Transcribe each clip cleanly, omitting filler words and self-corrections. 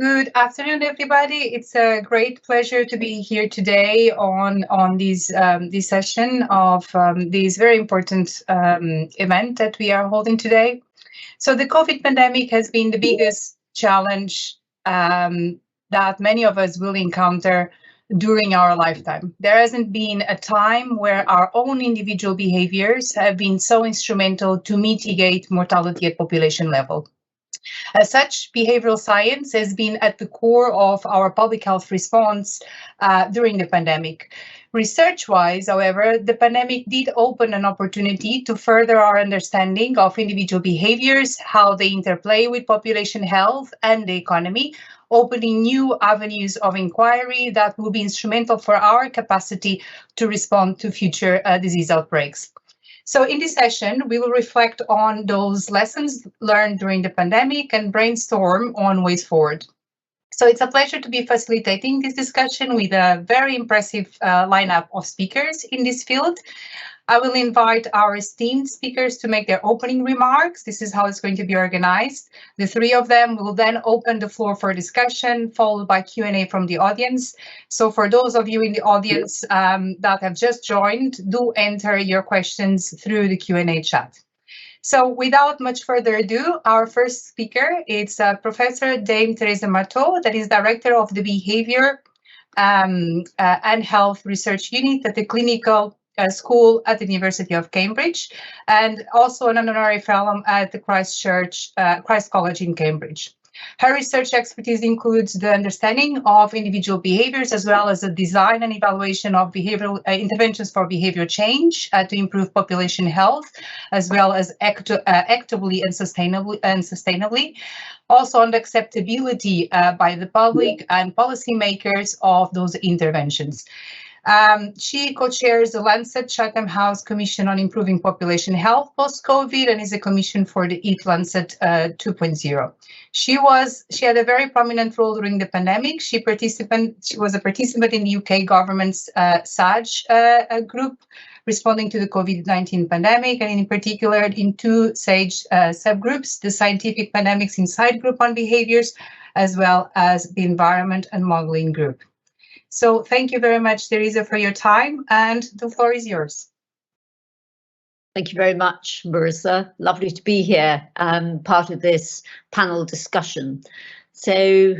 Good afternoon, everybody. It's a great pleasure to be here today on this session of this very important event that we are holding today. So the COVID pandemic has been the biggest challenge that many of us will encounter during our lifetime. There hasn't been a time where our own individual behaviors have been so instrumental to mitigate mortality at population level. As such, behavioral science has been at the core of our public health response during the pandemic. Research-wise, however, the pandemic did open an opportunity to further our understanding of individual behaviors, how they interplay with population health and the economy, opening new avenues of inquiry that will be instrumental for our capacity to respond to future disease outbreaks. So in this session, we will reflect on those lessons learned during the pandemic and brainstorm on ways forward. So it's a pleasure to be facilitating this discussion with a very impressive lineup of speakers in this field. I will invite our esteemed speakers to make their opening remarks. This is how it's going to be organized. The three of them will then open the floor for discussion, followed by Q&A from the audience. So for those of you in the audience that have just joined, do enter your questions through the Q&A chat. So without much further ado, our first speaker is Professor Dame Theresa Marteau, that is Director of the Behavior and Health Research Unit at the Clinical School at the University of Cambridge, and also an honorary fellow at the Christ College in Cambridge. Her research expertise includes the understanding of individual behaviors, as well as the design and evaluation of behavioral interventions for behavior change to improve population health, as well as actively and sustainably. Also on the acceptability by the public and policymakers of those interventions. She co-chairs the Lancet Chatham House Commission on Improving Population Health post-COVID and is a commission for the Eat Lancet 2.0. She had a very prominent role during the pandemic. She was a participant in the UK government's SAGE group responding to the COVID-19 pandemic, and in particular in two SAGE subgroups, the Scientific Pandemics Inside Group on Behaviors, as well as the Environment and Modeling Group. So thank you very much, Theresa, for your time, and the floor is yours. Thank you very much, Marisa. Lovely to be here, part of this panel discussion. So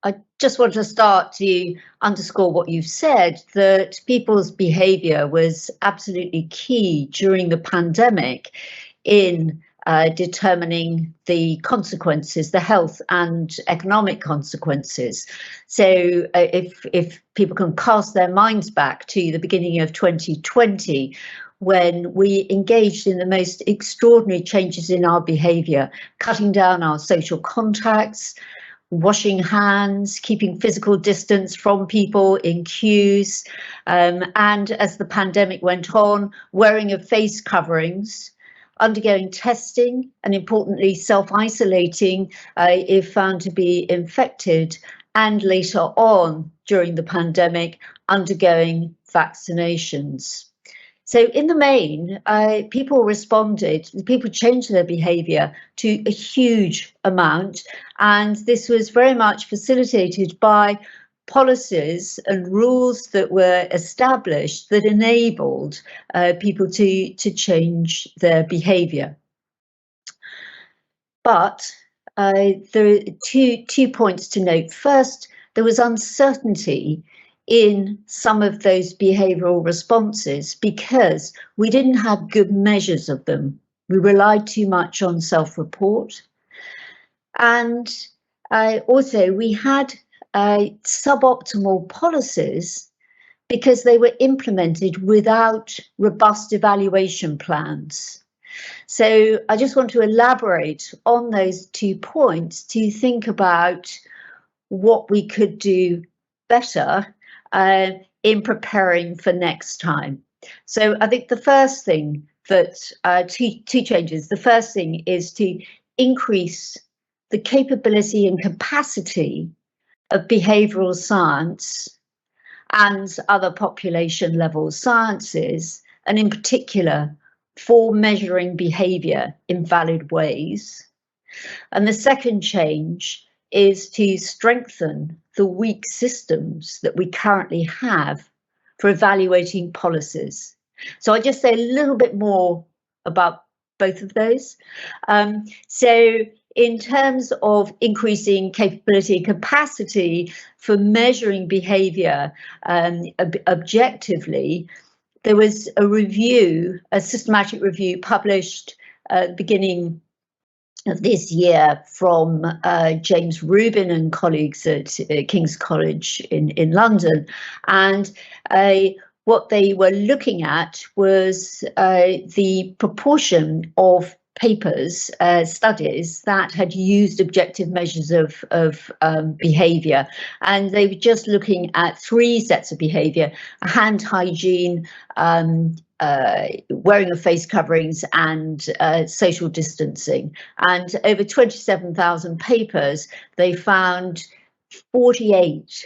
I just want to start to underscore what you've said, that people's behaviour was absolutely key during the pandemic in determining the consequences, the health and economic consequences. So if people can cast their minds back to the beginning of 2020, when we engaged in the most extraordinary changes in our behaviour, cutting down our social contacts, washing hands, keeping physical distance from people in queues, and as the pandemic went on, wearing of face coverings, undergoing testing, and importantly self-isolating if found to be infected, and later on during the pandemic undergoing vaccinations. So in the main, people changed their behaviour to a huge amount, and this was very much facilitated by policies and rules that were established that enabled people to change their behaviour. But there are two points to note. First, there was uncertainty in some of those behavioural responses because we didn't have good measures of them. We relied too much on self-report. And also we had suboptimal policies because they were implemented without robust evaluation plans. So I just want to elaborate on those 2 points to think about what we could do better in preparing for next time. So I think the first thing that two changes. The first thing is to increase the capability and capacity of behavioural science and other population level sciences, and in particular for measuring behaviour in valid ways. And the second change is to strengthen the weak systems that we currently have for evaluating policies. So I'll just say a little bit more about both of those. So in terms of increasing capability and capacity for measuring behaviour objectively, there was a review, a systematic review published at the beginning of this year from James Rubin and colleagues at King's College in London, and what they were looking at was the proportion of papers, studies that had used objective measures of behaviour, and they were just looking at 3 sets of behaviour: hand hygiene, wearing of face coverings, and social distancing. And over 27,000 papers, they found 48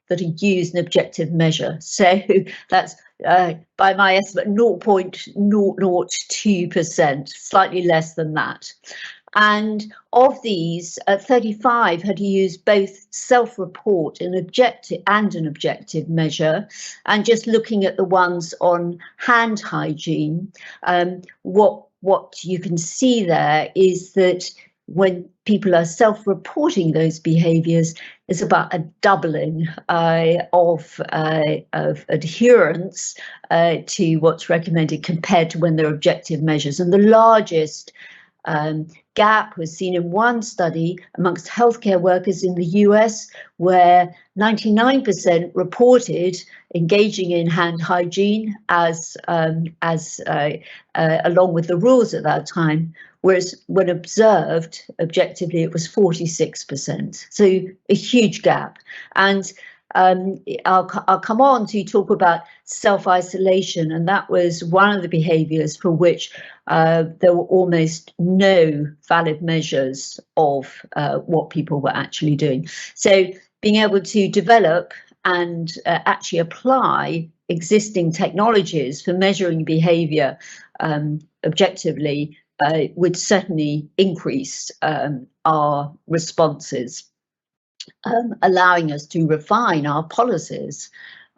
that had used an objective measure. So that's, by my estimate, 0.002%, slightly less than that. And of these, 35 had used both self-report and an objective measure. And just looking at the ones on hand hygiene, what you can see there is that when people are self-reporting those behaviours, there's about a doubling of adherence to what's recommended compared to when they're objective measures. And the largest gap was seen in one study amongst healthcare workers in the US, where 99% reported engaging in hand hygiene as along with the rules at that time, whereas when observed objectively, it was 46%. So a huge gap. And I'll come on to talk about self-isolation, and that was one of the behaviours for which there were almost no valid measures of what people were actually doing. So being able to develop and actually apply existing technologies for measuring behaviour objectively would certainly increase our responses, allowing us to refine our policies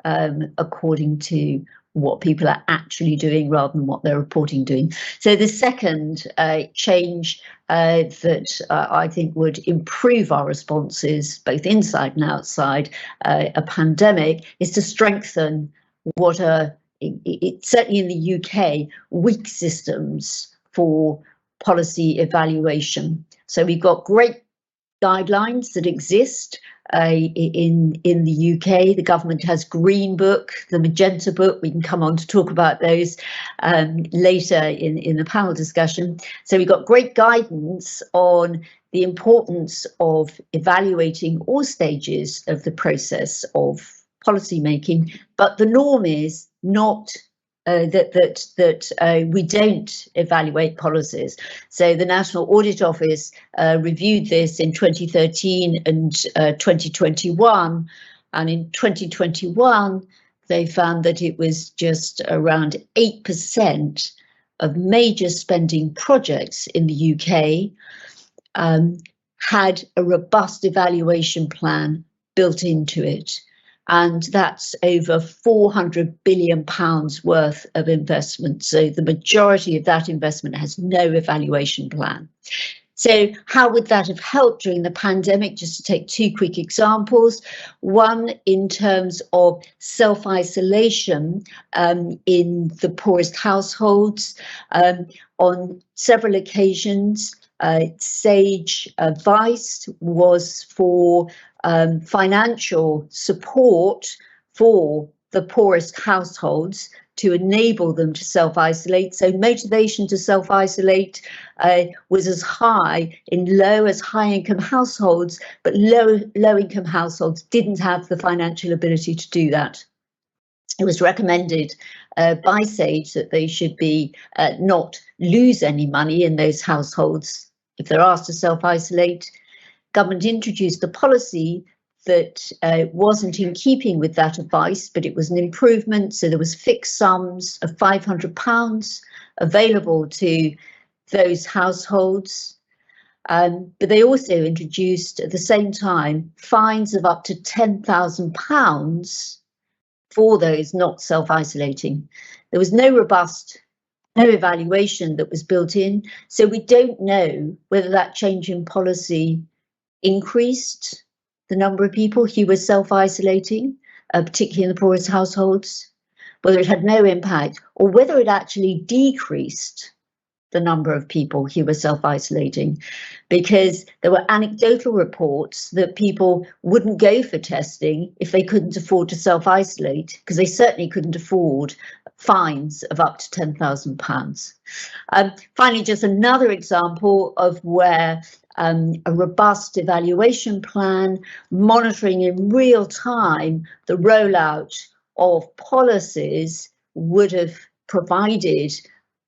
according to what people are actually doing rather than what they're reporting doing. So the second change that I think would improve our responses, both inside and outside a pandemic, is to strengthen what are, certainly in the UK, weak systems for policy evaluation. So we've got great guidelines that exist in the UK. The government has Green Book, the Magenta Book. We can come on to talk about those later in the panel discussion. So we've got great guidance on the importance of evaluating all stages of the process of policy making, but the norm is not that we don't evaluate policies. So the National Audit Office reviewed this in 2013 and 2021, and in 2021 they found that it was just around 8% of major spending projects in the UK had a robust evaluation plan built into it. And that's over £400 billion worth of investment. So the majority of that investment has no evaluation plan. So how would that have helped during the pandemic? Just to take 2 quick examples. One, in terms of self-isolation in the poorest households. On several occasions, sage advice was for financial support for the poorest households to enable them to self-isolate. So motivation to self-isolate was as high in low as high-income households, but low-income households didn't have the financial ability to do that. It was recommended by SAGE that they should be not lose any money in those households if they're asked to self-isolate. Government introduced a policy that wasn't in keeping with that advice, but it was an improvement. So there was fixed sums of £500 available to those households. But they also introduced at the same time fines of up to £10,000 for those not self-isolating. There was no evaluation that was built in, so we don't know whether that change in policy increased the number of people who were self-isolating, particularly in the poorest households, whether it had no impact, or whether it actually decreased the number of people who were self-isolating, because there were anecdotal reports that people wouldn't go for testing if they couldn't afford to self-isolate, because they certainly couldn't afford fines of up to £10,000. Finally, just another example of where a robust evaluation plan, monitoring in real time the rollout of policies, would have provided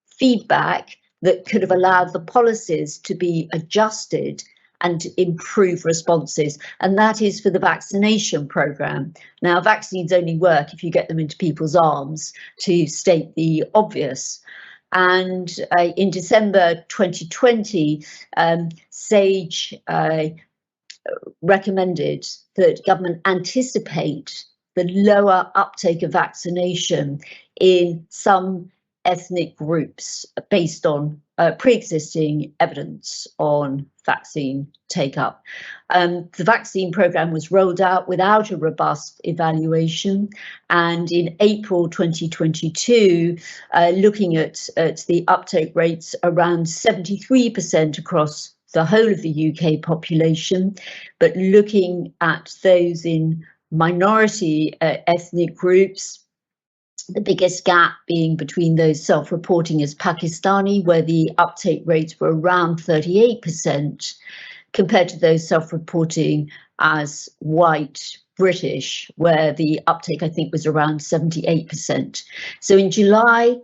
feedback that could have allowed the policies to be adjusted and to improve responses, and that is for the vaccination programme. Now, vaccines only work if you get them into people's arms, to state the obvious. And in December 2020, SAGE recommended that government anticipate the lower uptake of vaccination in some ethnic groups based on pre-existing evidence on vaccine take-up. The vaccine programme was rolled out without a robust evaluation, and in April 2022, looking at the uptake rates, around 73% across the whole of the UK population, but looking at those in minority ethnic groups, the biggest gap being between those self-reporting as Pakistani, where the uptake rates were around 38%, compared to those self-reporting as white British, where the uptake, I think, was around 78%. So in July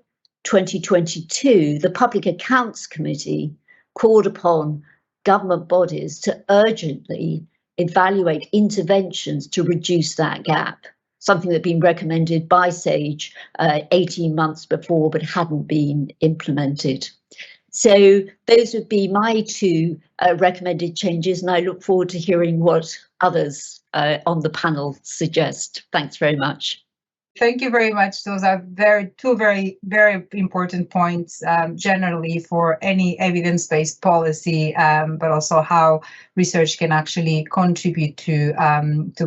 2022, the Public Accounts Committee called upon government bodies to urgently evaluate interventions to reduce that gap, something that had been recommended by SAGE 18 months before but hadn't been implemented. So those would be my two recommended changes, and I look forward to hearing what others on the panel suggest. Thanks very much. Thank you very much. Those are two very important points generally for any evidence-based policy, but also how research can actually contribute to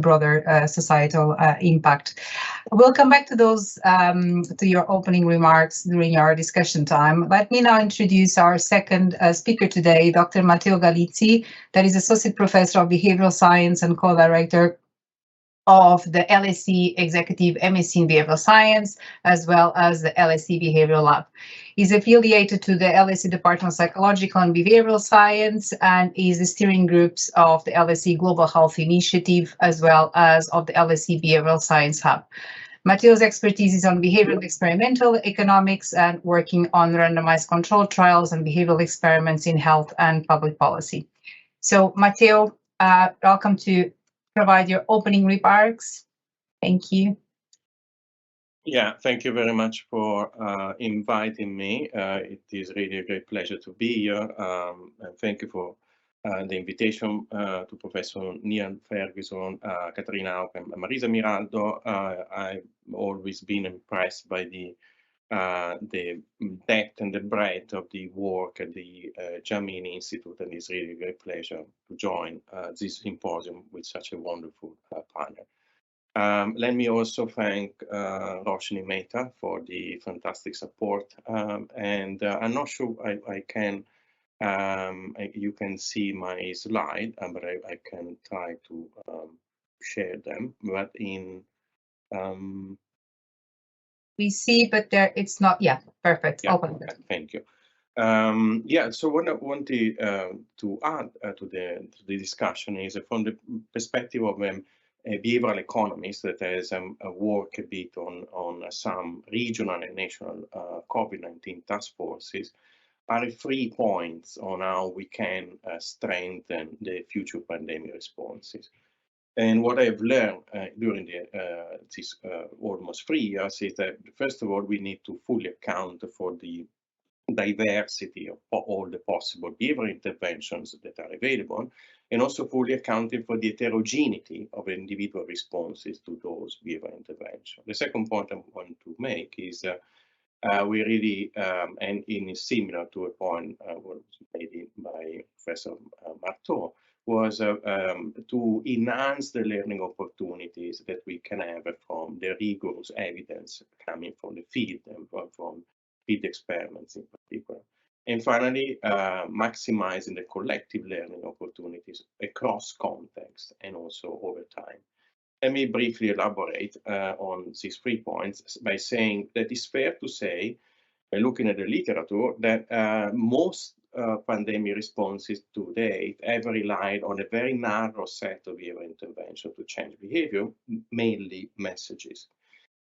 broader societal impact. We'll come back to those, to your opening remarks during our discussion time. Let me now introduce our second speaker today, Dr. Matteo Galizzi, that is Associate Professor of Behavioral Science and Co-Director of the LSE Executive MSc in Behavioral Science, as well as the LSE Behavioral Lab. He's affiliated to the LSE Department of Psychological and Behavioral Science, and is the steering groups of the LSE Global Health Initiative, as well as of the LSE Behavioral Science Hub. Matteo's expertise is on behavioral experimental economics and working on randomized controlled trials and behavioral experiments in health and public policy. So, Matteo, welcome to provide your opening remarks. Thank you. Yeah, thank you very much for inviting me. It is really a great pleasure to be here. And thank you for the invitation to Professor Neil Ferguson, Katarina Hauk, and Marisa Miraldo. I've always been impressed by the depth and the breadth of the work at the Jameel Institute, and it's really a great pleasure to join this symposium with such a wonderful panel. Let me also thank Roshni Mehta for the fantastic support, and I'm not sure I can, you can see my slide, but I can try to share them, but in we see, but there it's not. Yeah, perfect. Yeah, open. Thank you. Yeah, so what I wanted to add to the discussion is from the perspective of a behavioral economist that has worked a bit on some regional and national COVID-19 task forces, are 3 points on how we can strengthen the future pandemic responses. And what I've learned during this almost 3 years is that, first of all, we need to fully account for the diversity of all the possible behavioral interventions that are available, and also fully accounting for the heterogeneity of individual responses to those behavioral interventions. The second point I want to make is we really, and is similar to a point was made by Professor Marteau, was to enhance the learning opportunities that we can have from the rigorous evidence coming from the field and from field experiments in particular. And finally, maximizing the collective learning opportunities across contexts and also over time. Let me briefly elaborate on these 3 points by saying that it's fair to say, by looking at the literature, that most pandemic responses to date have relied on a very narrow set of behavioral intervention to change behavior, mainly messages.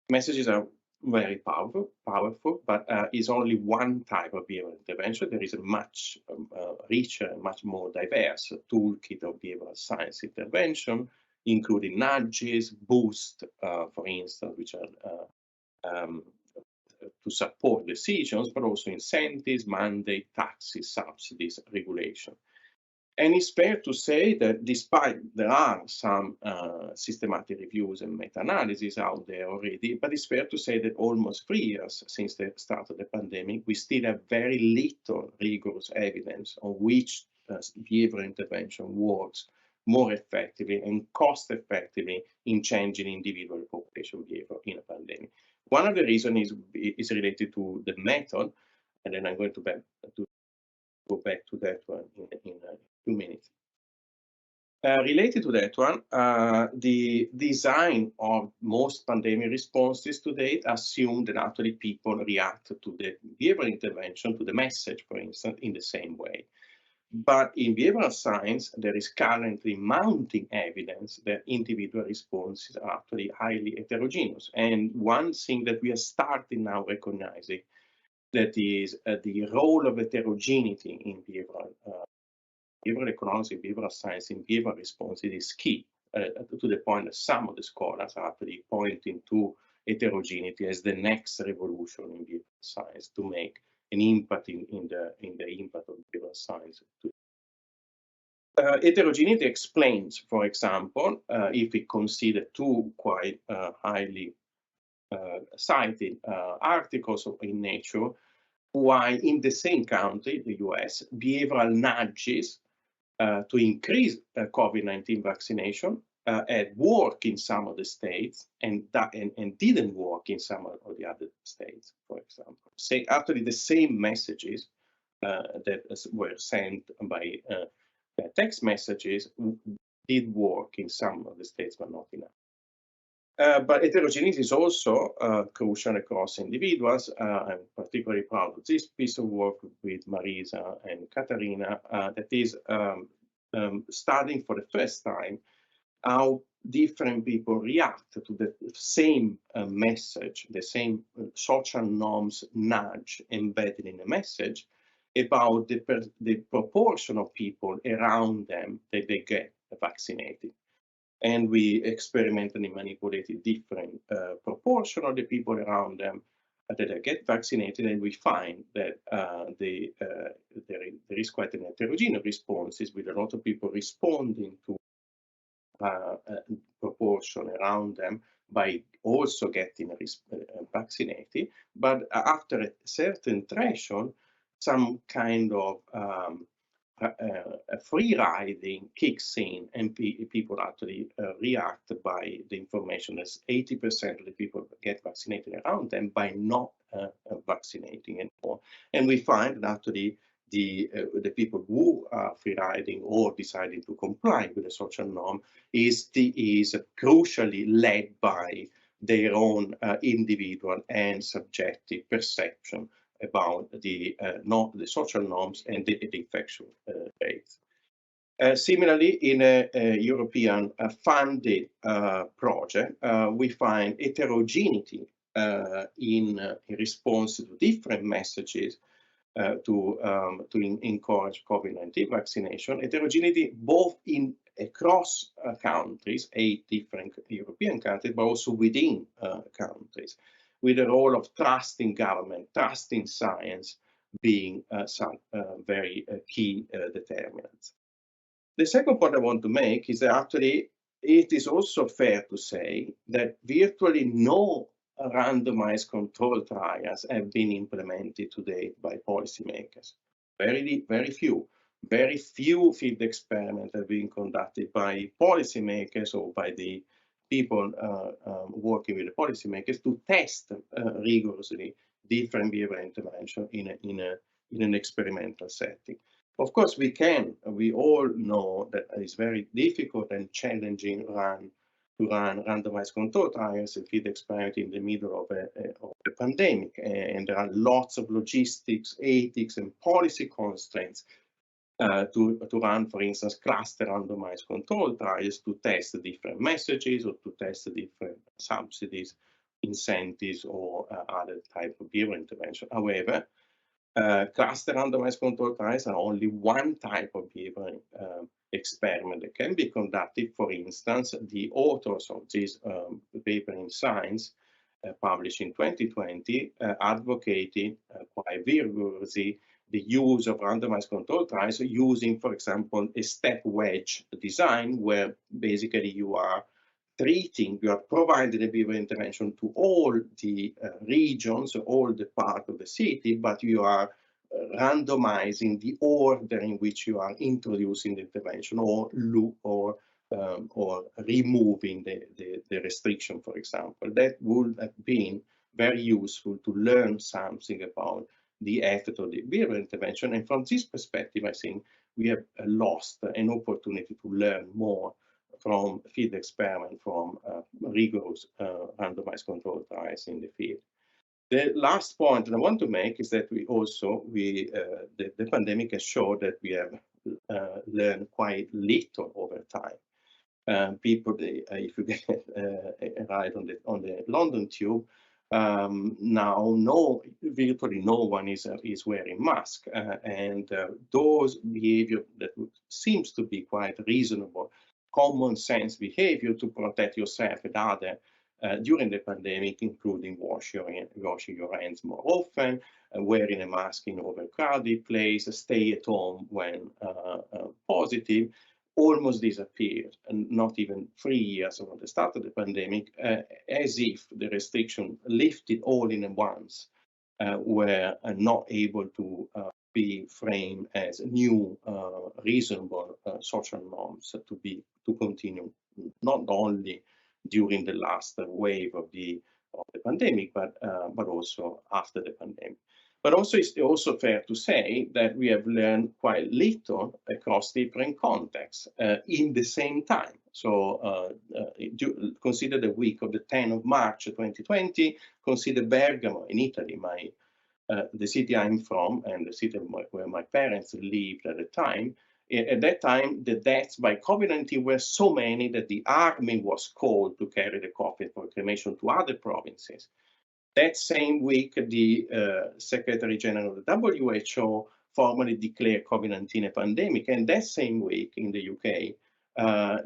Messages are very powerful, but is only one type of behavioral intervention. There is a much richer, much more diverse toolkit of behavioral science intervention, including nudges, boost, for instance, which are to support decisions, but also incentives, mandate, taxes, subsidies, regulation. And it's fair to say that despite there are some systematic reviews and meta-analyses out there already, but it's fair to say that almost 3 years since the start of the pandemic, we still have very little rigorous evidence on which behavioral intervention works more effectively and cost effectively in changing individual population behavior in a pandemic. One of the reasons is related to the method, and then I'm going to go back to that one in a few minutes. Related to that one, the design of most pandemic responses to date assume that actually people react to the behavioral intervention, to the message, for instance, in the same way. But in behavioral science, there is currently mounting evidence that individual responses are actually highly heterogeneous. And one thing that we are starting now recognizing that is the role of heterogeneity in behavioral economics, in behavioral science, in behavioral responses is key, to the point that some of the scholars are actually pointing to heterogeneity as the next revolution in behavioral science to make an impact in the impact of behavioral science. Heterogeneity explains, for example, if we consider 2 quite highly cited articles in Nature, why in the same country, the US, behavioral nudges to increase COVID-19 vaccination had worked in some of the states and didn't work in some of the other states, for example. Say actually the same messages that were sent by text messages did work in some of the states, but not enough. But heterogeneity is also crucial across individuals. I'm particularly proud of this piece of work with Marisa and Caterina that is studying for the first time how different people react to the same message, the same social norms nudge embedded in a message about the proportion of people around them that they get vaccinated. And we experimentally manipulated different proportion of the people around them that get vaccinated, and we find that there is quite an heterogeneous responses with a lot of people responding to proportion around them by also getting vaccinated. But after a certain threshold, some kind of a free riding kicks in, and people actually react by the information that 80% of the people get vaccinated around them by not vaccinating anymore. And we find that actually the people who are free riding or deciding to comply with the social norm is crucially led by their own individual and subjective perception about the social norms and the infection rates. Similarly, in a European funded project, we find heterogeneity in response to different messages to encourage COVID-19 vaccination. Heterogeneity both across countries, 8 different European countries, but also within countries, with the role of trust in government, trust in science, being some very key determinants. The second point I want to make is that actually it is also fair to say that virtually no randomized control trials have been implemented to date by policymakers. Very few. Very few field experiments have been conducted by policymakers or by the people working with the policymakers to test rigorously different behavioral intervention in an experimental setting. Of course, we all know that it's very difficult and challenging to run randomized control trials and field experiment in the middle of a pandemic. And there are lots of logistics, ethics, and policy constraints to run, for instance, cluster randomized control trials to test different messages or to test different subsidies, incentives, or other type of behavioral intervention. However, cluster randomized control trials are only one type of behavioral experiment that can be conducted. For instance, the authors of this paper in Science, published in 2020, advocated quite vigorously the use of randomized control trials using, for example, a step wedge design, where basically you are providing a behavioral intervention to all the regions, all the part of the city, but you are randomizing the order in which you are introducing the intervention or removing the restriction, for example. That would have been very useful to learn something about the effect of the behavioral intervention. And from this perspective, I think we have lost an opportunity to learn more from field experiment, from rigorous randomized control trials in the field. The last point that I want to make is that the pandemic has showed that we have learned quite little over time. People, if you get a ride on the London tube, now virtually no one is wearing mask, and those behavior that seems to be quite reasonable, common sense behavior to protect yourself and others during the pandemic, including washing your hands more often, wearing a mask in overcrowded place, stay at home when positive, almost disappeared, and not even 3 years from the start of the pandemic, as if the restriction lifted all in once, were not able to be framed as new reasonable social norms to continue, not only during the last wave of the pandemic, but also after the pandemic. But also, it's also fair to say that we have learned quite little across different contexts in the same time. So consider the week of the 10th of March 2020, consider Bergamo in Italy, the city I'm from and the city where my parents lived at the time. At that time, the deaths by COVID-19 were so many that the army was called to carry the coffin for cremation to other provinces. That same week, the Secretary General of the WHO formally declared COVID-19 a pandemic. And that same week in the UK,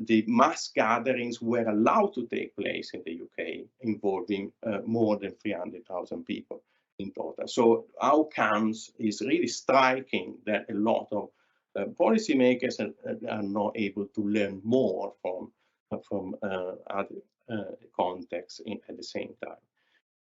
the mass gatherings were allowed to take place in the UK, involving more than 300,000 people in total. So outcomes is really striking that a lot of policymakers are not able to learn more from other contexts at the same time.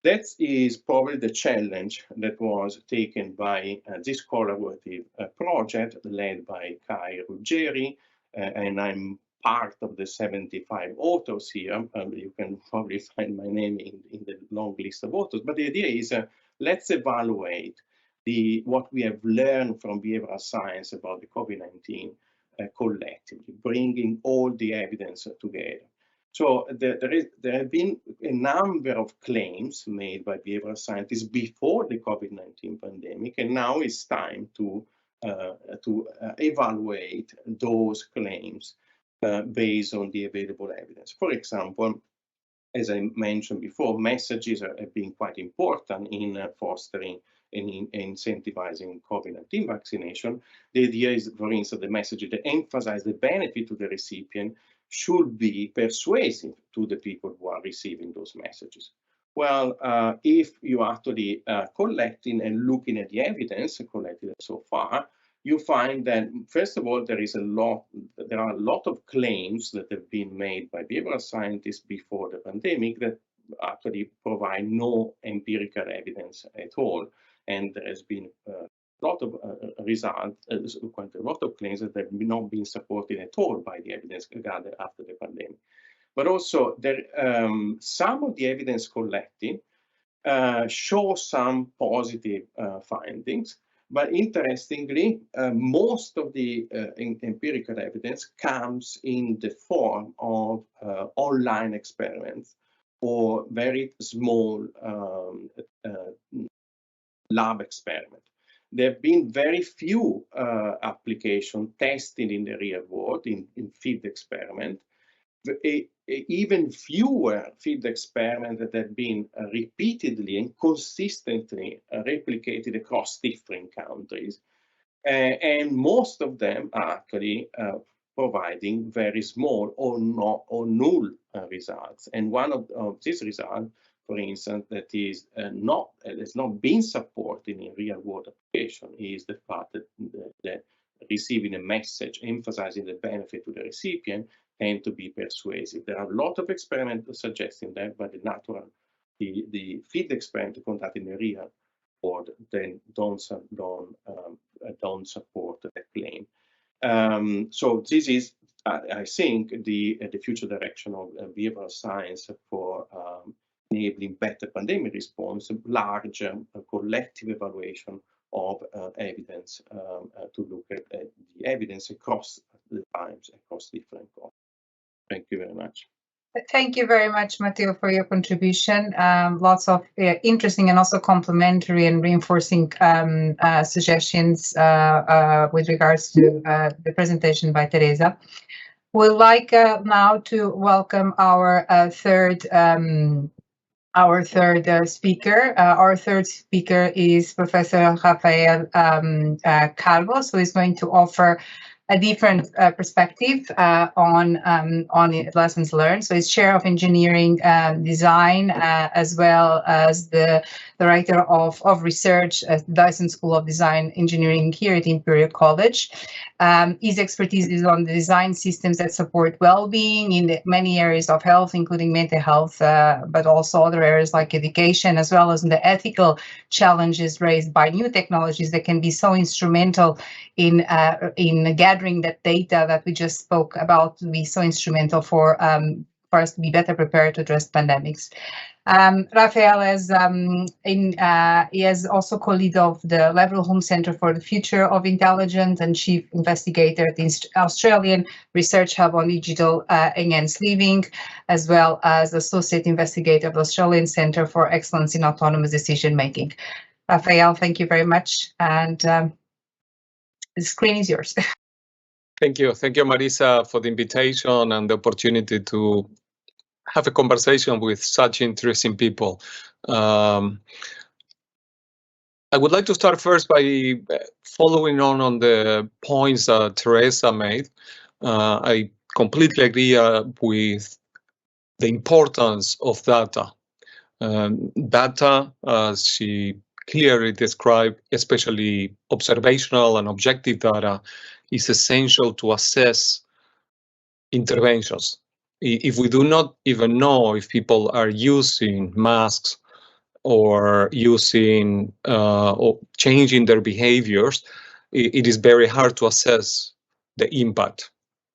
That is probably the challenge that was taken by this collaborative project led by Kai Ruggeri, and I'm part of the 75 authors here. You can probably find my name in the long list of authors, but the idea is let's evaluate what we have learned from behavioral science about the COVID-19 collectively, bringing all the evidence together. So there have been a number of claims made by behavioral scientists before the COVID-19 pandemic, and now it's time to evaluate those claims based on the available evidence. For example, as I mentioned before, messages have been quite important in fostering and in incentivizing COVID-19 vaccination. The idea is, for instance, the messages that emphasize the benefit to the recipient should be persuasive to the people who are receiving those messages. Well, if you actually collecting and looking at the evidence collected so far, you find that, first of all, there are a lot of claims that have been made by behavioral scientists before the pandemic that actually provide no empirical evidence at all. And there has been a lot of quite a lot of claims that have not been supported at all by the evidence gathered after the pandemic. But also, some of the evidence collected show some positive findings. But interestingly, most of the empirical evidence comes in the form of online experiments or very small lab experiments. There have been very few applications tested in the real world in field experiments. Even fewer field experiments that have been repeatedly and consistently replicated across different countries. And most of them are actually providing very small or null results. And one of these results, for instance, that is has not been supported in real world application is the fact that receiving a message emphasizing the benefit to the recipient tend to be persuasive. There are a lot of experiments suggesting that, but the field experiment conducted in the real world then don't support that claim. So this is, I think, the future direction of behavioral science for enabling better pandemic response, larger collective evaluation of evidence to look at the evidence across the times, across different contexts. Thank you very much. Thank you very much, Matteo, for your contribution. Lots of interesting and also complementary and reinforcing suggestions with regards to the presentation by Theresa. We'd like now to welcome our third speaker. Our third speaker is Professor Rafael Calvo, so he's going to offer a different perspective on lessons learned. So he's chair of engineering design, as well as the director of research at Dyson School of Design Engineering here at Imperial College. His expertise is on the design systems that support well-being in many areas of health, including mental health, but also other areas like education, as well as in the ethical challenges raised by new technologies that can be so instrumental in gathering that data that we just spoke about, to be so instrumental for us to be better prepared to address pandemics. Rafael is also co-lead of the Level Home Centre for the Future of Intelligence and chief investigator at the Australian Research Hub on Digital Enhanced Living, as well as associate investigator of the Australian Centre for Excellence in Autonomous Decision Making. Rafael, thank you very much, and the screen is yours. Thank you, Marisa, for the invitation and the opportunity to have a conversation with such interesting people. I would like to start first by following on the points that Theresa made. I completely agree with the importance of data. Data, as she clearly described, especially observational and objective data, is essential to assess interventions. If we do not even know if people are using masks or using or changing their behaviors, it is very hard to assess the impact.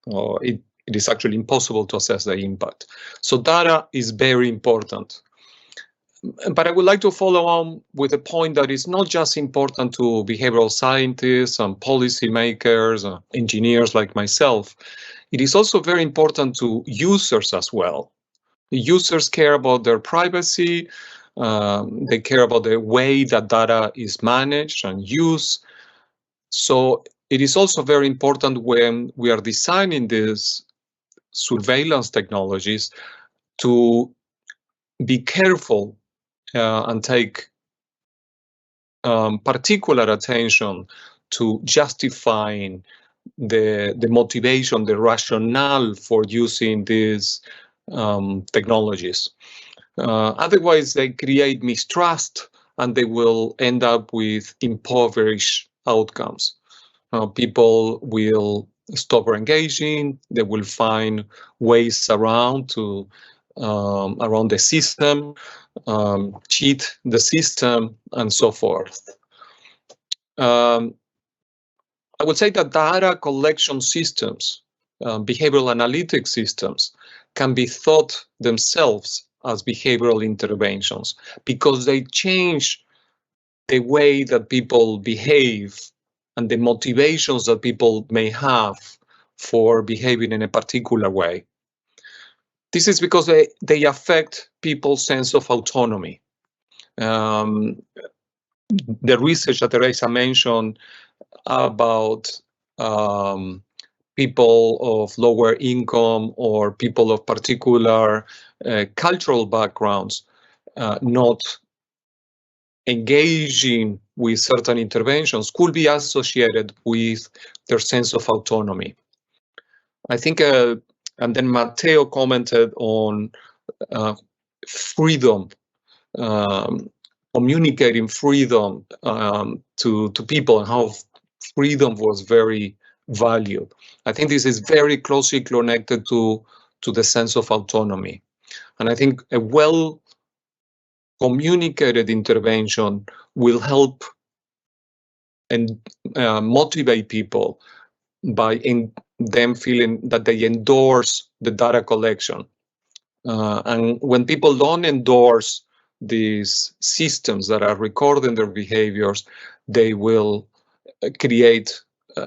Or it is actually impossible to assess the impact. So data is very important. But I would like to follow on with a point that is not just important to behavioral scientists and policymakers and engineers like myself. It is also very important to users as well. Users care about their privacy. They care about the way that data is managed and used. So it is also very important when we are designing these surveillance technologies to be careful and take particular attention to justifying the motivation, the rationale for using these technologies. Otherwise, they create mistrust and they will end up with impoverished outcomes. People will stop engaging. They will find ways around the system, cheat the system, and so forth. I would say that data collection systems, behavioral analytic systems, can be thought themselves as behavioral interventions because they change the way that people behave and the motivations that people may have for behaving in a particular way. This is because they affect people's sense of autonomy. The research that Theresa mentioned about people of lower income or people of particular cultural backgrounds not engaging with certain interventions could be associated with their sense of autonomy. I think, and then Matteo commented on freedom, communicating freedom to people and how freedom was very valued. I think this is very closely connected to the sense of autonomy. And I think a well communicated intervention will help and motivate people by them feeling that they endorse the data collection. And when people don't endorse these systems that are recording their behaviors, they will create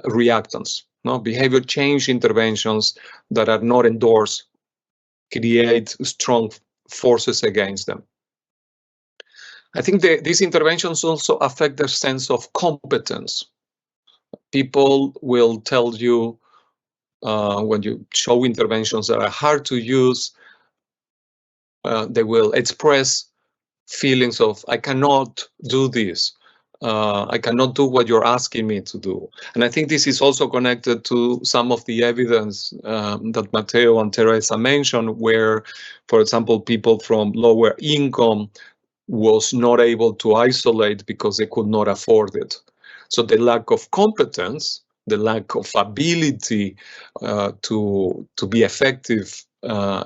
reactants. Behavior change interventions that are not endorsed create strong forces against them. I think these interventions also affect their sense of competence. People will tell you when you show interventions that are hard to use, they will express feelings of, I cannot do this. I cannot do what you're asking me to do. And I think this is also connected to some of the evidence that Matteo and Theresa mentioned, where, for example, people from lower income was not able to isolate because they could not afford it. So the lack of competence, the lack of ability to be effective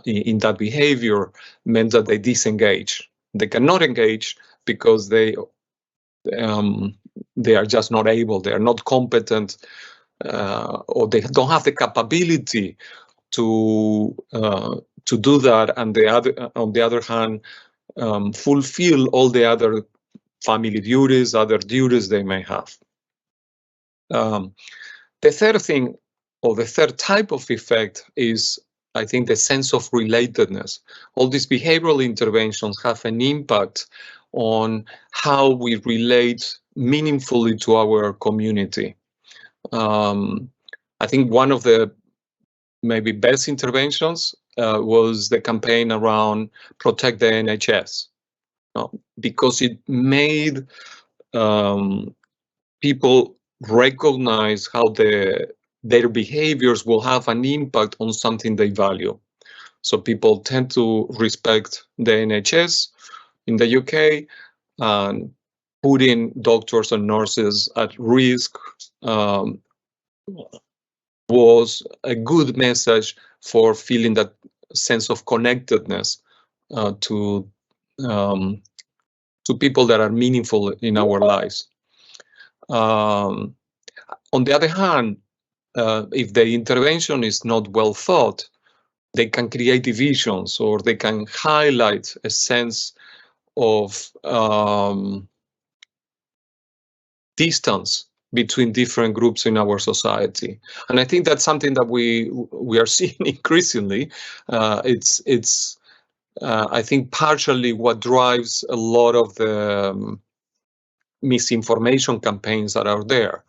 in that behavior meant that they disengage. They cannot engage because they are just not able, they are not competent, or they don't have the capability to do that. And on the other hand, fulfill all the other family duties, other duties they may have. The third thing, or the third type of effect, is, I think, the sense of relatedness. All these behavioral interventions have an impact on how we relate meaningfully to our community. I think one of the maybe best interventions was the campaign around Protect the NHS, because it made people recognize how their behaviors will have an impact on something they value. So people tend to respect the NHS in the UK, and putting doctors and nurses at risk was a good message for feeling that sense of connectedness to people that are meaningful in our lives. On the other hand, if the intervention is not well thought, they can create divisions, or they can highlight a sense of distance between different groups in our society. And I think that's something that we are seeing increasingly. It's I think partially what drives a lot of the misinformation campaigns that are there.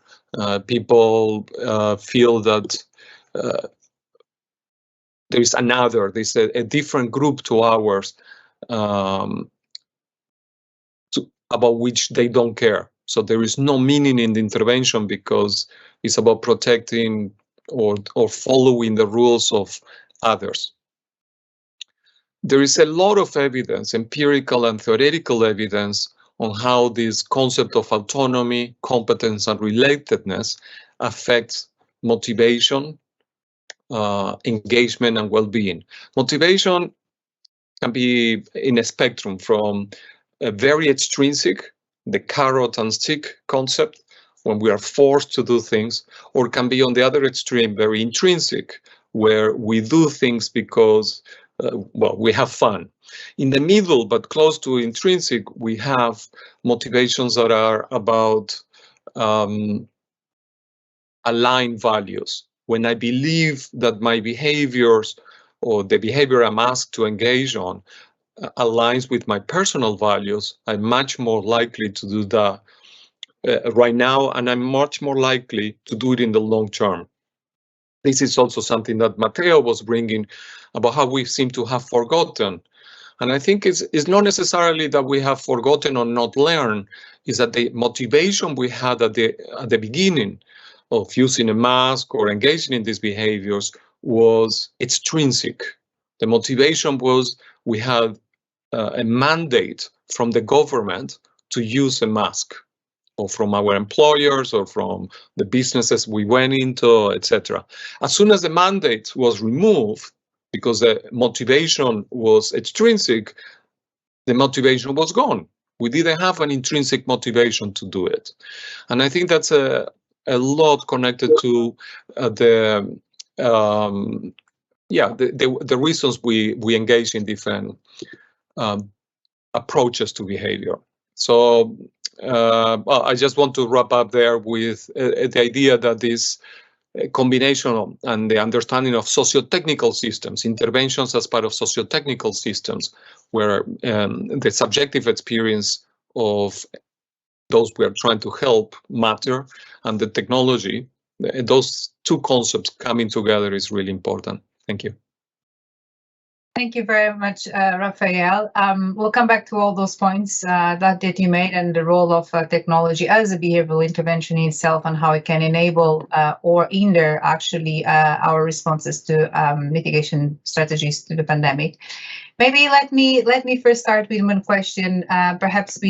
People feel that there's a different group to ours about which they don't care. So there is no meaning in the intervention because it's about protecting or following the rules of others. there is a lot of evidence, empirical and theoretical evidence, on how this concept of autonomy, competence, and relatedness affects motivation, engagement, and well-being. Motivation can be in a spectrum from a very extrinsic, the carrot and stick concept, when we are forced to do things, or can be on the other extreme, very intrinsic, where we do things because, well, we have fun. In the middle, but close to intrinsic, we have motivations that are about aligned values. When I believe that my behaviors or the behavior I'm asked to engage on aligns with my personal values, I'm much more likely to do that right now, and I'm much more likely to do it in the long term. This is also something that Matteo was bringing about how we seem to have forgotten. And I think it's not necessarily that we have forgotten or not learned, is that the motivation we had at the beginning of using a mask or engaging in these behaviors was extrinsic. The motivation was we had a mandate from the government to use a mask, or from our employers, or from the businesses we went into, etc. As soon as the mandate was removed, because the motivation was extrinsic, the motivation was gone. We didn't have an intrinsic motivation to do it. And I think that's a lot connected to the reasons we engage in different approaches to behavior. So well, I just want to wrap up there with the idea that this combination and the understanding of socio-technical systems, interventions as part of socio-technical systems, where the subjective experience of those we are trying to help matter, and the technology, those two concepts coming together is really important. Thank you. Thank you very much, Rafael. We'll come back to all those points that you made, and the role of technology as a behavioral intervention in itself, and how it can enable or hinder actually our responses to mitigation strategies to the pandemic. Maybe let me first start with one question, perhaps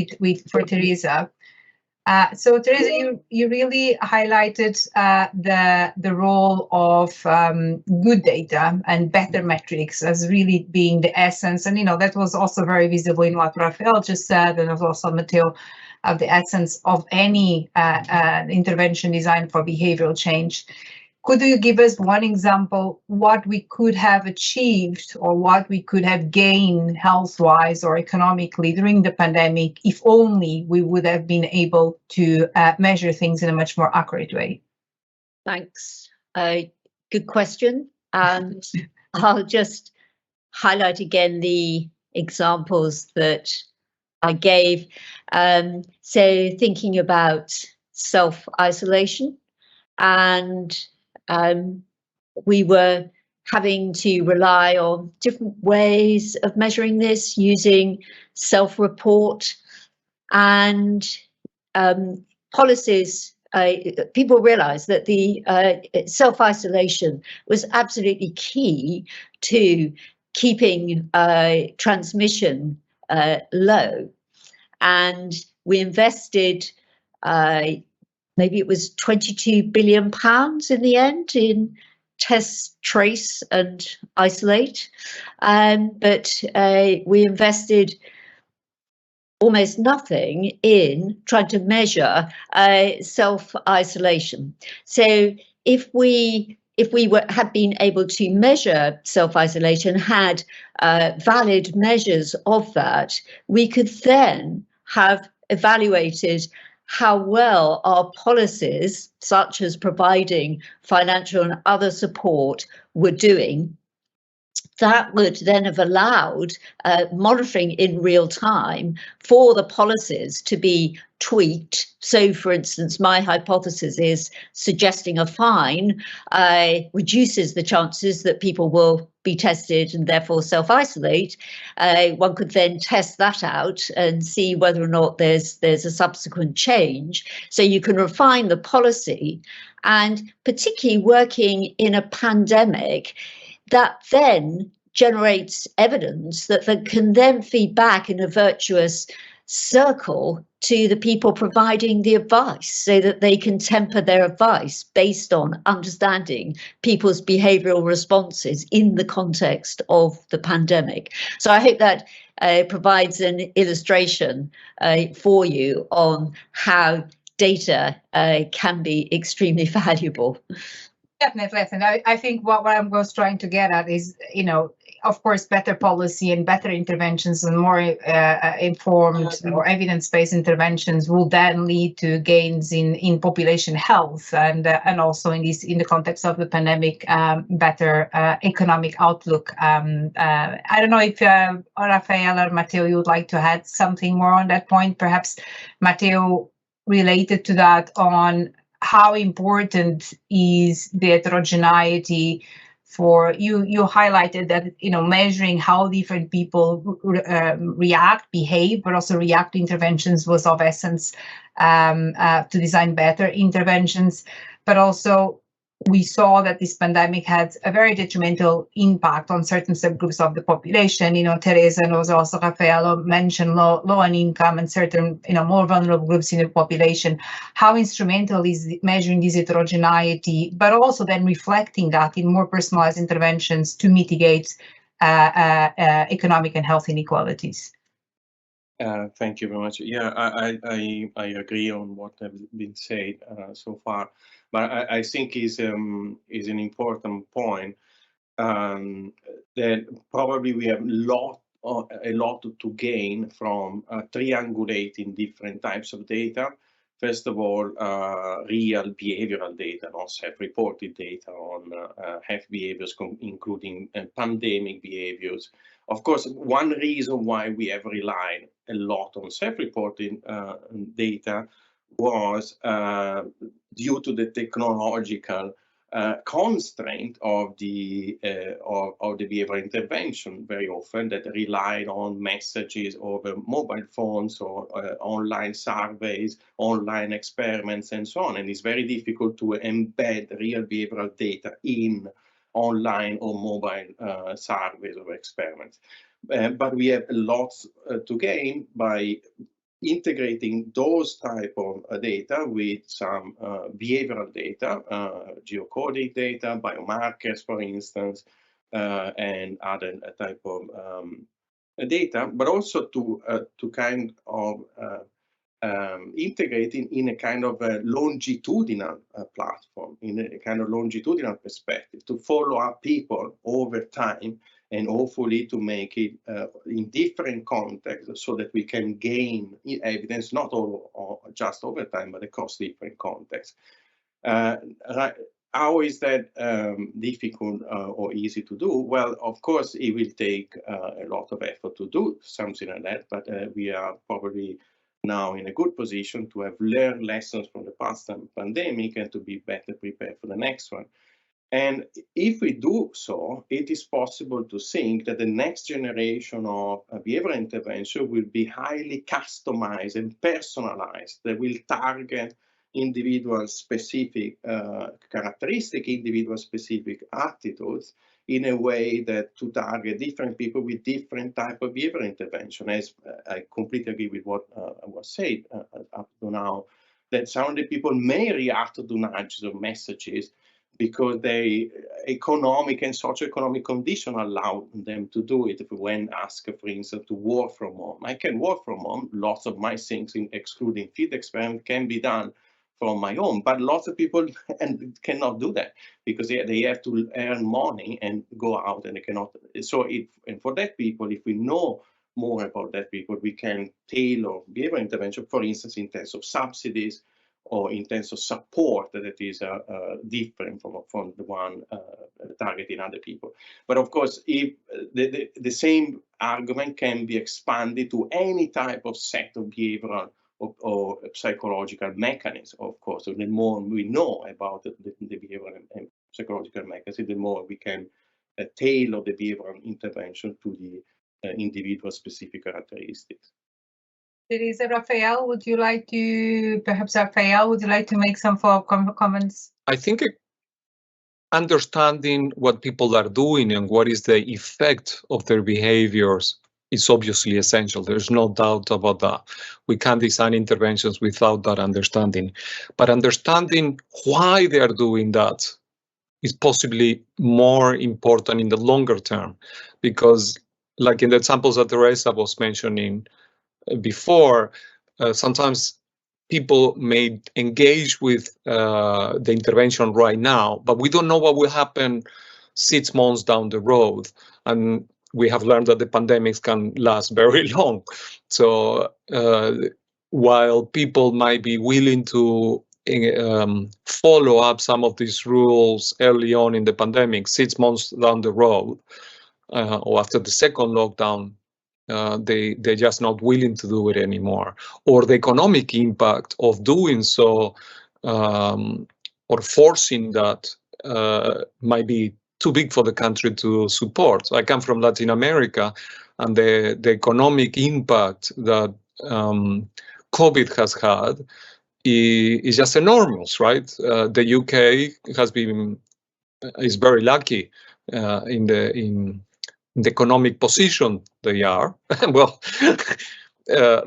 for Theresa. So Theresa, you really highlighted the role of good data and better metrics as really being the essence, and that was also very visible in what Rafael just said, and also Matteo, of the essence of any intervention designed for behavioral change. Could you give us one example what we could have achieved or what we could have gained health-wise or economically during the pandemic if only we would have been able to measure things in a much more accurate way? Thanks. Good question. And I'll just highlight again the examples that I gave. So thinking about self-isolation, and we were having to rely on different ways of measuring this, using self-report and policies. People realized that the self-isolation was absolutely key to keeping transmission low. And we invested maybe it was £22 billion in the end in test, trace and isolate. But we invested almost nothing in trying to measure self-isolation. So if we had been able to measure self-isolation, had valid measures of that, we could then have evaluated how well our policies, such as providing financial and other support, were doing. That would then have allowed monitoring in real time for the policies to be tweaked. So, for instance, my hypothesis is suggesting a fine reduces the chances that people will be tested and therefore self-isolate. One could then test that out and see whether or not there's a subsequent change. So you can refine the policy, and particularly working in a pandemic, that then generates evidence that can then feed back in a virtuous circle to the people providing the advice, so that they can temper their advice based on understanding people's behavioural responses in the context of the pandemic. So I hope that provides an illustration for you on how data can be extremely valuable. Definitely, and I think what I was trying to get at is, of course, better policy and better interventions and more informed, more evidence-based interventions will then lead to gains in population health and also in the context of the pandemic, better economic outlook. I don't know if Rafael or Matteo, you would like to add something more on that point, perhaps Matteo, related to that, on how important is the heterogeneity for you? You highlighted that, measuring how different people behave, but also react to interventions was of essence to design better interventions. But also, we saw that this pandemic had a very detrimental impact on certain subgroups of the population. Theresa and also Rafael mentioned low income and certain, more vulnerable groups in the population. How instrumental is measuring this heterogeneity, but also then reflecting that in more personalized interventions to mitigate economic and health inequalities? Thank you very much. Yeah, I agree on what has been said so far, but I think is an important point that probably we have a lot to gain from triangulating different types of data. First of all, real behavioral data, not self-reported data on health behaviors, including pandemic behaviors. Of course, one reason why we have relied a lot on self-reported data was due to the technological constraint of the behavioral intervention, very often that relied on messages over mobile phones or online surveys, online experiments, and so on. And it's very difficult to embed real behavioral data in online or mobile surveys or experiments. But we have lots to gain by integrating those type of data with some behavioral data, geocoding data, biomarkers, for instance, and other type of data, but also to kind of integrating in a kind of a longitudinal platform, in a kind of longitudinal perspective, to follow up people over time, and hopefully to make it in different contexts so that we can gain evidence, not just over time, but across different contexts. How is that difficult or easy to do? Well, of course, it will take a lot of effort to do something like that, but we are probably now in a good position to have learned lessons from the past pandemic and to be better prepared for the next one. And if we do so, it is possible to think that the next generation of behavioral intervention will be highly customized and personalized, that will target individual-specific characteristic, individual-specific attitudes, in a way that to target different people with different type of behavioral intervention. As I completely agree with what was said up to now, that some of the people may react to nudges or messages because their economic and socioeconomic condition allow them to do it. If when asked, for instance, to work from home, I can work from home. Lots of my things, excluding field experiment, can be done from my home. But lots of people cannot do that because they have to earn money and go out, and they cannot. So, and for that people, if we know more about that people, we can tailor behavioral intervention, for instance, in terms of subsidies, or in terms of support that is different from the one targeting other people. But of course, if the same argument can be expanded to any type of set of behavioral or psychological mechanism, of course. So the more we know about the behavioral and psychological mechanism, the more we can tailor the behavioral intervention to the individual specific characteristics. Theresa, Rafael, would you like to make some follow-up comments? I think understanding what people are doing and what is the effect of their behaviors is obviously essential. There's no doubt about that. We can't design interventions without that understanding. But understanding why they are doing that is possibly more important in the longer term, because like in the examples that Theresa was mentioning before, sometimes people may engage with the intervention right now, but we don't know what will happen 6 months down the road. And we have learned that the pandemics can last very long. So while people might be willing to follow up some of these rules early on in the pandemic, 6 months down the road, or after the second lockdown, they're just not willing to do it anymore. Or the economic impact of doing so or forcing that might be too big for the country to support. I come from Latin America, and the economic impact that COVID has had is just enormous, right? The UK is very lucky in the economic position they are, well,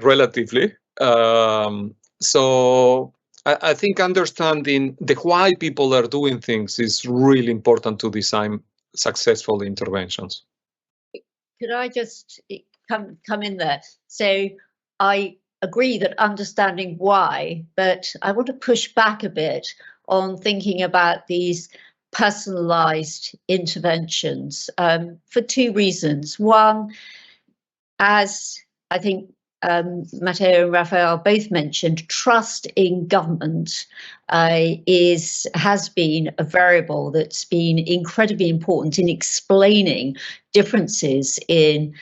relatively. So I think understanding the why people are doing things is really important to design successful interventions. Could I just come in there? So I agree that understanding why, but I want to push back a bit on thinking about these personalized interventions for two reasons. One, as I think Matteo and Rafael both mentioned, trust in government has been a variable that's been incredibly important in explaining differences in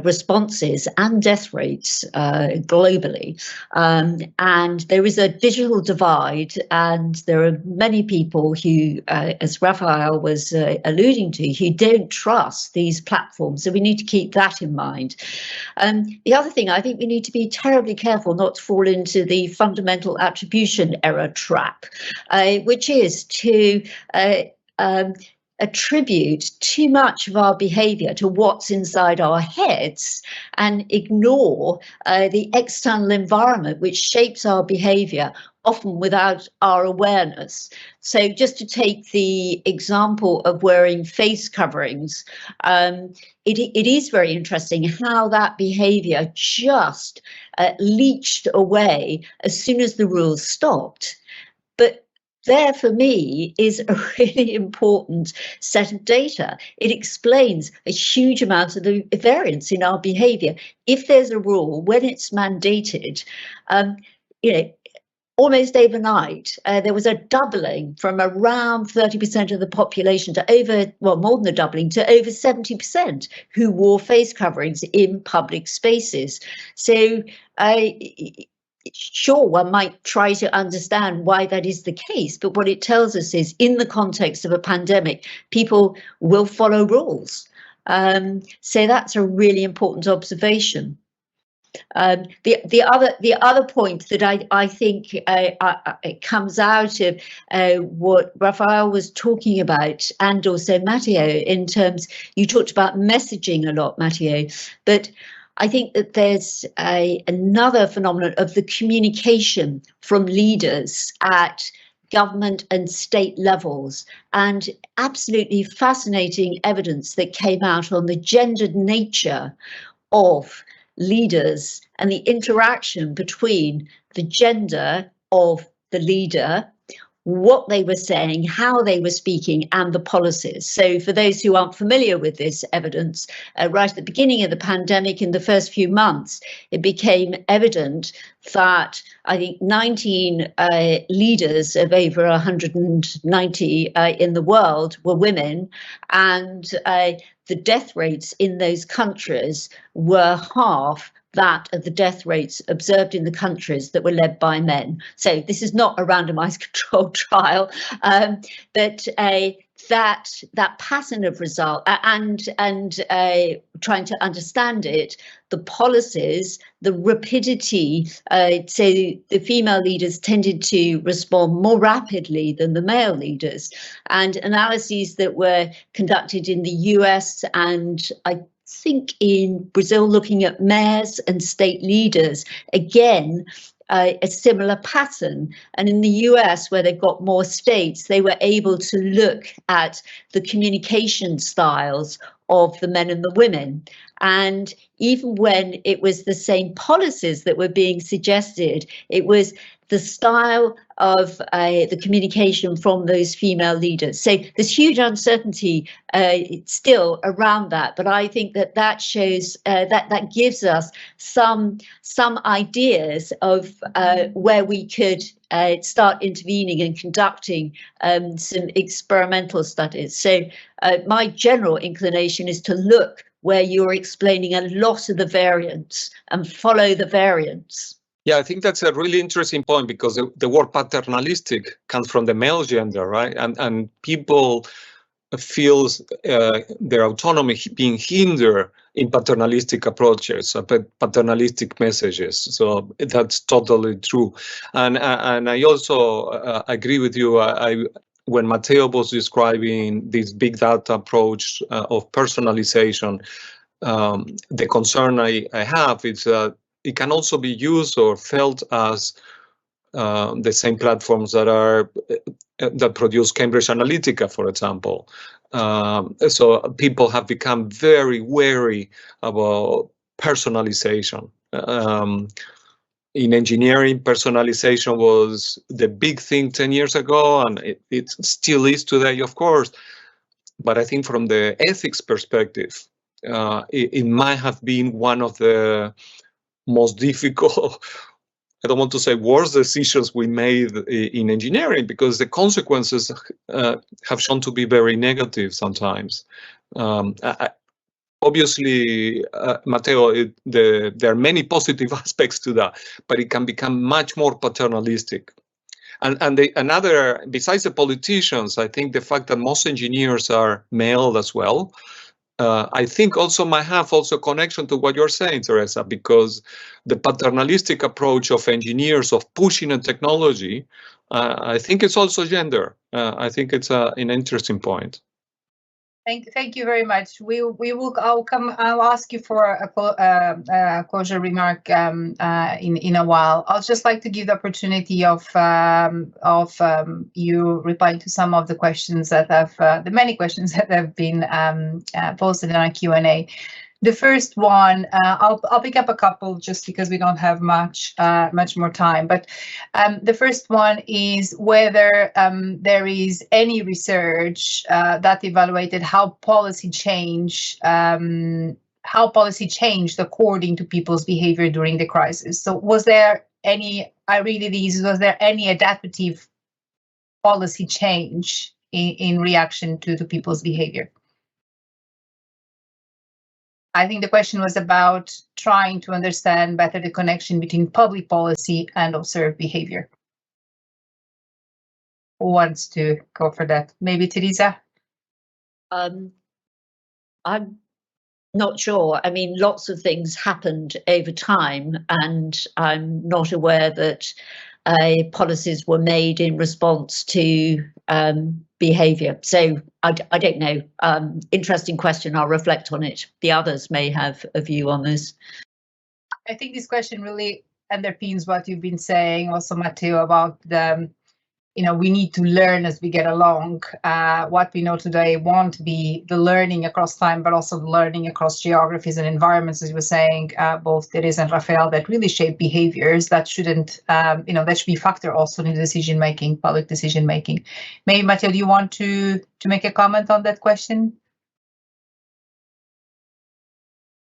responses and death rates globally. And there is a digital divide, and there are many people who, as Rafael was alluding to, who don't trust these platforms. So we need to keep that in mind. The other thing, I think we need to be terribly careful not to fall into the fundamental attribution error trap, which is to attribute too much of our behaviour to what's inside our heads and ignore the external environment which shapes our behaviour, often without our awareness. So just to take the example of wearing face coverings, it is very interesting how that behaviour just leached away as soon as the rules stopped. But there, for me, is a really important set of data. It explains a huge amount of the variance in our behaviour. If there's a rule, when it's mandated, almost overnight, there was a doubling from around 30% of the population to over, well, more than a doubling, to over 70% who wore face coverings in public spaces. So sure, one might try to understand why that is the case, but what it tells us is, in the context of a pandemic, people will follow rules. So that's a really important observation. The other point that I think it comes out of what Rafael was talking about, and also Matteo, in terms, you talked about messaging a lot, Matteo, but I think that there's another phenomenon of the communication from leaders at government and state levels, and absolutely fascinating evidence that came out on the gendered nature of leaders and the interaction between the gender of the leader, what they were saying, how they were speaking, and the policies. So for those who aren't familiar with this evidence, right at the beginning of the pandemic, in the first few months, it became evident that I think 19 leaders of over 190 in the world were women, and the death rates in those countries were half that of the death rates observed in the countries that were led by men. So this is not a randomized controlled trial, but that pattern of result and trying to understand it, the policies, the rapidity. So the female leaders tended to respond more rapidly than the male leaders, and analyses that were conducted in the US and I think in Brazil, looking at mayors and state leaders, again, a similar pattern. And in the US, where they've got more states, they were able to look at the communication styles of the men and the women. And even when it was the same policies that were being suggested, it was the style of the communication from those female leaders. So there's huge uncertainty still around that, but I think that shows that gives us some ideas of where we could start intervening and conducting some experimental studies. So my general inclination is to look where you're explaining a lot of the variants and follow the variants. Yeah, I think that's a really interesting point, because the word paternalistic comes from the male gender, right? And people feel their autonomy being hindered in paternalistic approaches, paternalistic messages. So that's totally true. And I also agree with you. When Matteo was describing this big data approach of personalization, the concern I have is that it can also be used or felt as the same platforms that produce Cambridge Analytica, for example. So people have become very wary about personalization. In engineering, personalization was the big thing 10 years ago, and it still is today, of course. But I think from the ethics perspective, it might have been one of the most difficult, I don't want to say worst decisions we made in engineering, because the consequences have shown to be very negative sometimes. Obviously, Matteo, there are many positive aspects to that, but it can become much more paternalistic. And another, besides the politicians, I think the fact that most engineers are male as well, I think also might have also connection to what you're saying, Theresa, because the paternalistic approach of engineers of pushing a technology, I think it's also gender. I think it's an interesting point. Thank you very much. I'll ask you for a closure remark in a while. I'll just like to give the opportunity of you replying to some of the questions that the many questions that have been posted in our Q&A. The first one, I'll pick up a couple just because we don't have much more time. But the first one is whether there is any research that evaluated how policy changed according to people's behavior during the crisis. So was there any? Was there any adaptive policy change in reaction to people's behavior? I think the question was about trying to understand better the connection between public policy and observed behavior. Who wants to go for that? Maybe Theresa? I'm not sure. I mean, lots of things happened over time, and I'm not aware that policies were made in response to behaviour. So I don't know. Interesting question. I'll reflect on it. The others may have a view on this. I think this question really underpins what you've been saying, also Matteo, about we need to learn as we get along. What we know today won't be the learning across time, but also the learning across geographies and environments, as you were saying, both Theresa and Rafael, that really shape behaviors that shouldn't, that should be a factor also in decision-making, public decision-making. Maybe, Matteo, do you want to make a comment on that question?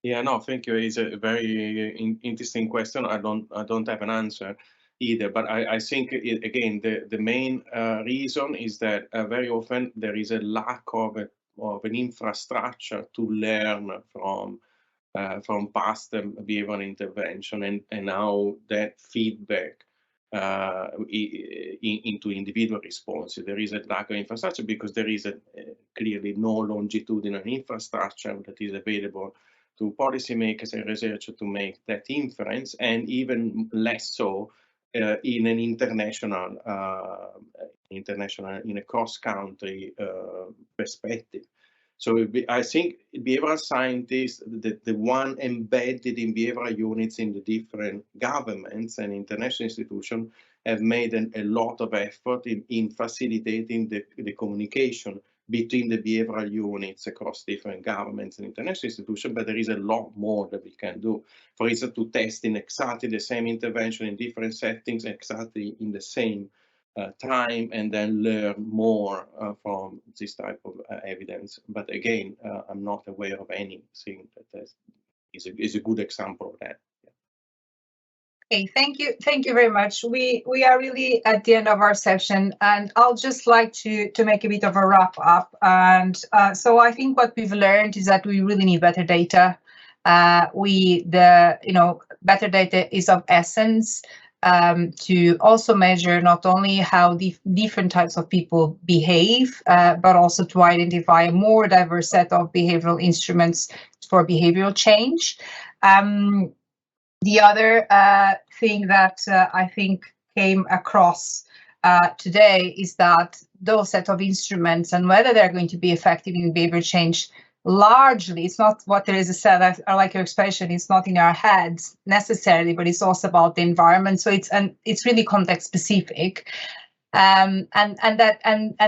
Yeah, no, thank you. It's a very interesting question. I don't have an answer either, but I think again the main reason is that very often there is a lack of an infrastructure to learn from from past behavioral intervention, and now that feedback into individual responses. There is a lack of infrastructure because there is clearly no longitudinal infrastructure that is available to policymakers and researchers to make that inference, and even less so in an international, in a cross-country perspective. So I think behavioral scientists, the one embedded in behavioral units in the different governments and international institutions, have made a lot of effort in facilitating the communication between the behavioral units across different governments and international institutions, but there is a lot more that we can do. For instance, to test in exactly the same intervention in different settings, exactly in the same time, and then learn more from this type of evidence. But again, I'm not aware of anything that is a good example of that. Okay, thank you very much. We are really at the end of our session, and I'll just like to make a bit of a wrap up. And so I think what we've learned is that we really need better data. Better data is of essence to also measure not only how different types of people behave, but also to identify a more diverse set of behavioral instruments for behavioral change. The other thing that I think came across today is that those set of instruments and whether they're going to be effective in behavior change, largely, it's not what Theresa said. I like your expression. It's not in our heads necessarily, but it's also about the environment. So it's really context specific. And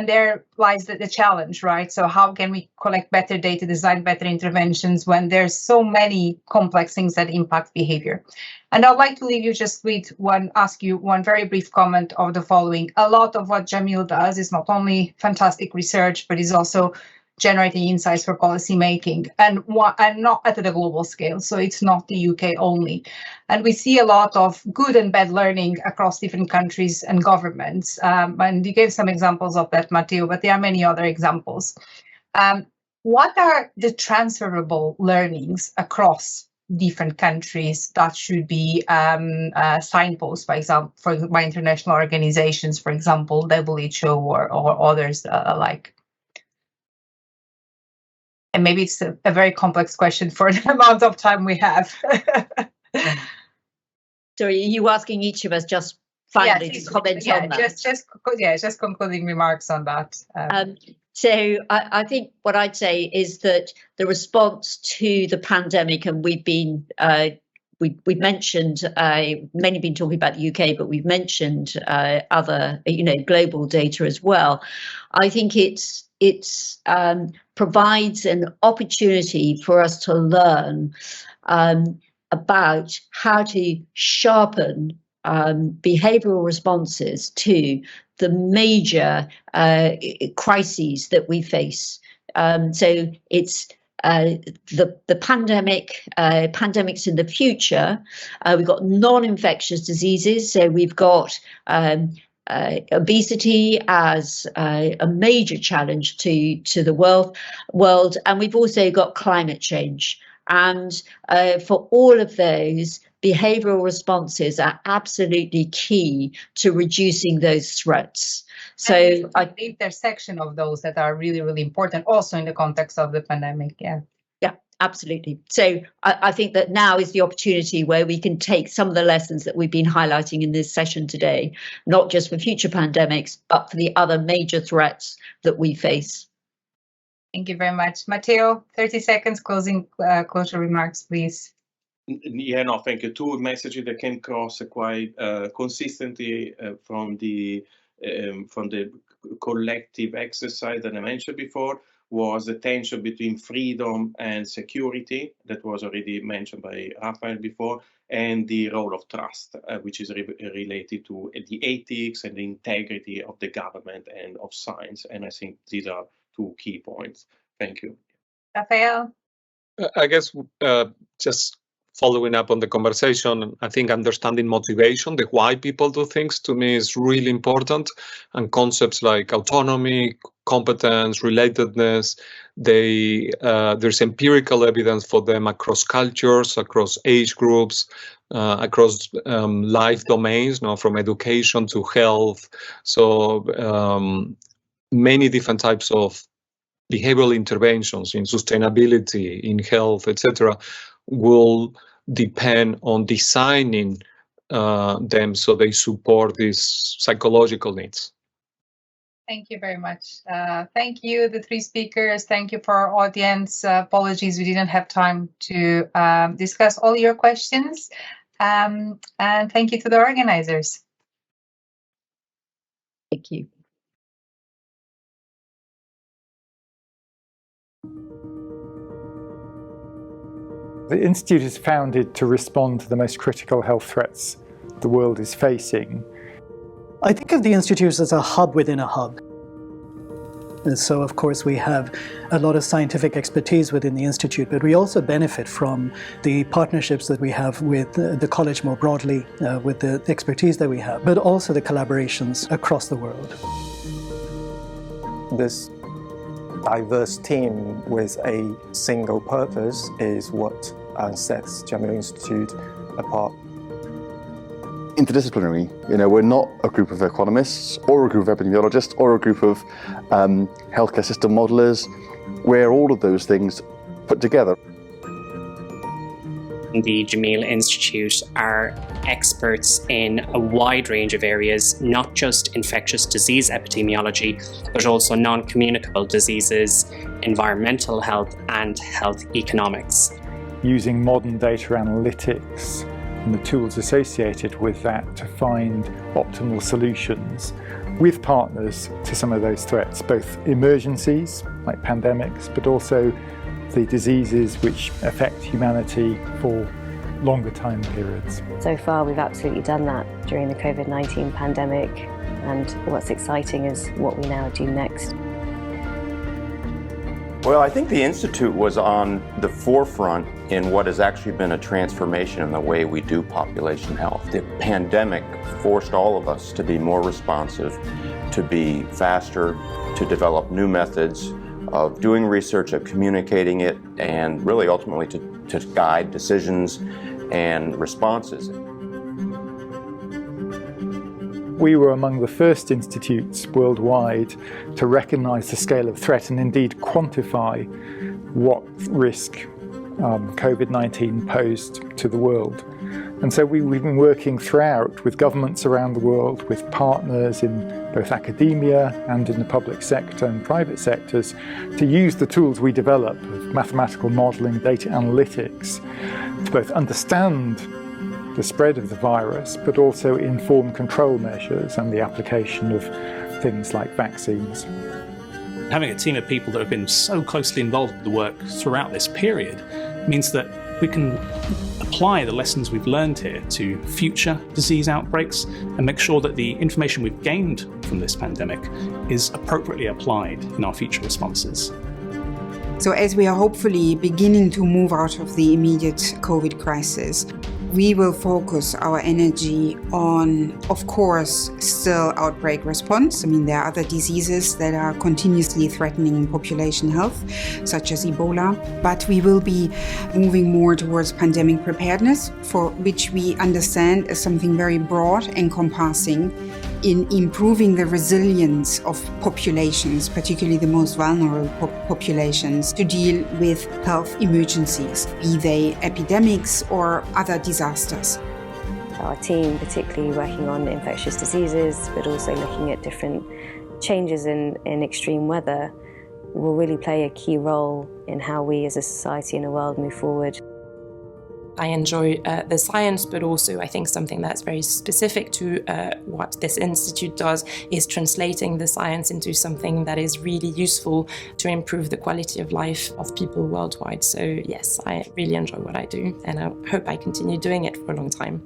there lies the challenge, right? So how can we collect better data, design better interventions when there's so many complex things that impact behavior? And I'd like to leave you just with ask you one very brief comment of the following. A lot of what Jameel does is not only fantastic research, but is also generating insights for policy making, and not at the global scale. So it's not the UK only. And we see a lot of good and bad learning across different countries and governments. And you gave some examples of that, Matteo, but there are many other examples. What are the transferable learnings across different countries that should be signposts, by international organizations, for example, WHO or others alike? And maybe it's a very complex question for the amount of time we have. So are you asking each of us just finally to comment on that? Just concluding remarks on that. So I think what I'd say is that the response to the pandemic, and we've mentioned, many been talking about the UK, but we've mentioned other, global data as well. I think it's provides an opportunity for us to learn about how to sharpen behavioral responses to the major crises that we face. So it's the pandemics in the future. We've got non-infectious diseases, so we've got obesity as a major challenge to the world, and we've also got climate change. And for all of those, behavioral responses are absolutely key to reducing those threats. So the intersection of those that are really, really important also in the context of the pandemic. Yeah, absolutely. So I think that now is the opportunity where we can take some of the lessons that we've been highlighting in this session today, not just for future pandemics, but for the other major threats that we face. Thank you very much. Matteo, 30 seconds closure remarks, please. Yeah, no, thank you. Two messages that came across quite consistently from the collective exercise that I mentioned before was the tension between freedom and security that was already mentioned by Rafael before, and the role of trust, which is related to the ethics and the integrity of the government and of science. And I think these are two key points. Thank you. Rafael? I guess just following up on the conversation, I think understanding motivation, the why people do things, to me is really important. And concepts like autonomy, competence, relatedness, there's empirical evidence for them across cultures, across age groups, across life domains, from education to health. So many different types of behavioral interventions in sustainability, in health, etc., will depend on designing them so they support these psychological needs. Thank you very much. Thank you, the three speakers. Thank you for our audience. Apologies, we didn't have time to discuss all your questions. And thank you to the organizers. Thank you. The Institute is founded to respond to the most critical health threats the world is facing. I think of the Institute as a hub within a hub. And so, of course, we have a lot of scientific expertise within the Institute, but we also benefit from the partnerships that we have with the college more broadly, with the expertise that we have, but also the collaborations across the world. This diverse team with a single purpose is what sets Jameel Institute apart. Interdisciplinary. We're not a group of economists or a group of epidemiologists or a group of healthcare system modelers. We're all of those things put together. The Jameel Institute are experts in a wide range of areas, not just infectious disease epidemiology, but also non-communicable diseases, environmental health, and health economics. Using modern data analytics and the tools associated with that to find optimal solutions with partners to some of those threats, both emergencies like pandemics, but also the diseases which affect humanity for longer time periods. So far we've absolutely done that during the COVID-19 pandemic, and what's exciting is what we now do next. Well, I think the Institute was on the forefront in what has actually been a transformation in the way we do population health. The pandemic forced all of us to be more responsive, to be faster, to develop new methods of doing research, of communicating it, and really ultimately to guide decisions and responses. We were among the first institutes worldwide to recognise the scale of threat and indeed quantify what risk COVID-19 posed to the world. And so we've been working throughout with governments around the world, with partners in both academia and in the public sector and private sectors, to use the tools we develop of mathematical modelling, data analytics, to both understand the spread of the virus, but also inform control measures and the application of things like vaccines. Having a team of people that have been so closely involved with the work throughout this period means that we can apply the lessons we've learned here to future disease outbreaks and make sure that the information we've gained from this pandemic is appropriately applied in our future responses. So as we are hopefully beginning to move out of the immediate COVID crisis, we will focus our energy on, of course, still outbreak response. I mean, there are other diseases that are continuously threatening population health, such as Ebola, but we will be moving more towards pandemic preparedness, for which we understand as something very broad, encompassing in improving the resilience of populations, particularly the most vulnerable populations, to deal with health emergencies, be they epidemics or other disasters. Our team, particularly working on infectious diseases, but also looking at different changes in extreme weather, will really play a key role in how we as a society and a world move forward. I enjoy the science, but also I think something that's very specific to what this institute does is translating the science into something that is really useful to improve the quality of life of people worldwide. So yes, I really enjoy what I do, and I hope I continue doing it for a long time.